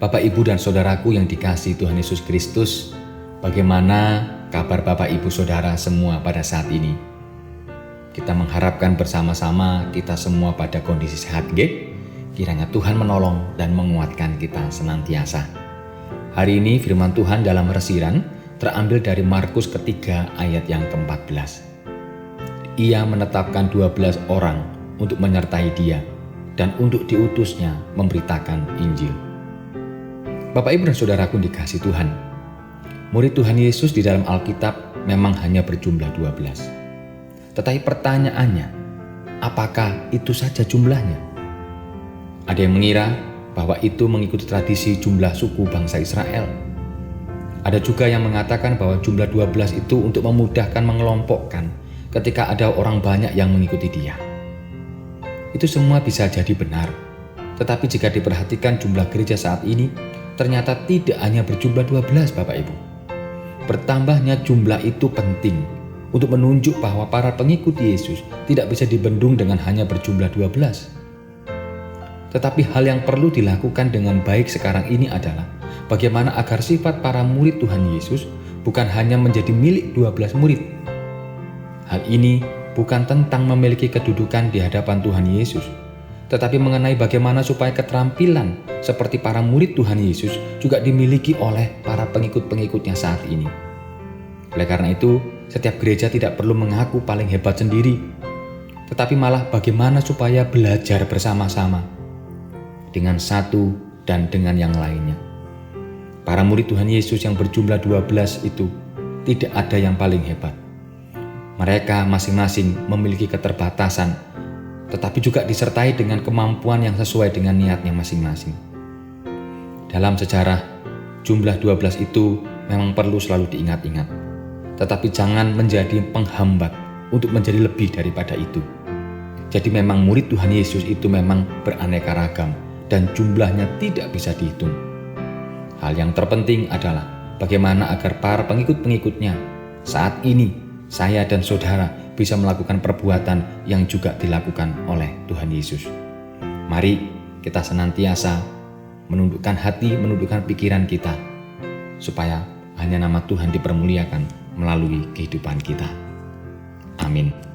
Bapak, Ibu, dan saudaraku yang dikasihi Tuhan Yesus Kristus, bagaimana kabar Bapak, Ibu, Saudara semua pada saat ini? Kita mengharapkan bersama-sama kita semua pada kondisi sehat, nggih? Kiranya Tuhan menolong dan menguatkan kita senantiasa. Hari ini firman Tuhan dalam resiran terambil dari Markus ketiga ayat yang ke-14. Ia menetapkan 12 orang untuk menyertai dia dan untuk diutusnya memberitakan Injil. Bapak, Ibu, dan saudaraku dikasihi Tuhan, murid Tuhan Yesus di dalam Alkitab memang hanya berjumlah 12. Tetapi pertanyaannya, apakah itu saja jumlahnya? Ada yang mengira bahwa itu mengikuti tradisi jumlah suku bangsa Israel. Ada juga yang mengatakan bahwa jumlah 12 itu untuk memudahkan mengelompokkan ketika ada orang banyak yang mengikuti dia. Itu semua bisa jadi benar. Tetapi jika diperhatikan jumlah gereja saat ini, ternyata tidak hanya berjumlah 12, Bapak Ibu. Bertambahnya jumlah itu penting untuk menunjuk bahwa para pengikut Yesus tidak bisa dibendung dengan hanya berjumlah 12. Tetapi hal yang perlu dilakukan dengan baik sekarang ini adalah bagaimana agar sifat para murid Tuhan Yesus bukan hanya menjadi milik 12 murid. Hal ini bukan tentang memiliki kedudukan di hadapan Tuhan Yesus, tetapi mengenai bagaimana supaya keterampilan seperti para murid Tuhan Yesus juga dimiliki oleh para pengikut-pengikutnya saat ini. Oleh karena itu, setiap gereja tidak perlu mengaku paling hebat sendiri, tetapi malah bagaimana supaya belajar bersama-sama dengan satu dan dengan yang lainnya. Para murid Tuhan Yesus yang berjumlah 12 itu tidak ada yang paling hebat. Mereka masing-masing memiliki keterbatasan, tetapi juga disertai dengan kemampuan yang sesuai dengan niatnya masing-masing. Dalam sejarah, jumlah 12 itu memang perlu selalu diingat-ingat, tetapi jangan menjadi penghambat untuk menjadi lebih daripada itu. Jadi memang murid Tuhan Yesus itu memang beraneka ragam dan jumlahnya tidak bisa dihitung. Hal yang terpenting adalah bagaimana agar para pengikut-pengikutnya saat ini, saya dan saudara, bisa melakukan perbuatan yang juga dilakukan oleh Tuhan Yesus. Mari kita senantiasa menundukkan hati, menundukkan pikiran kita, supaya hanya nama Tuhan dipermuliakan melalui kehidupan kita. Amin.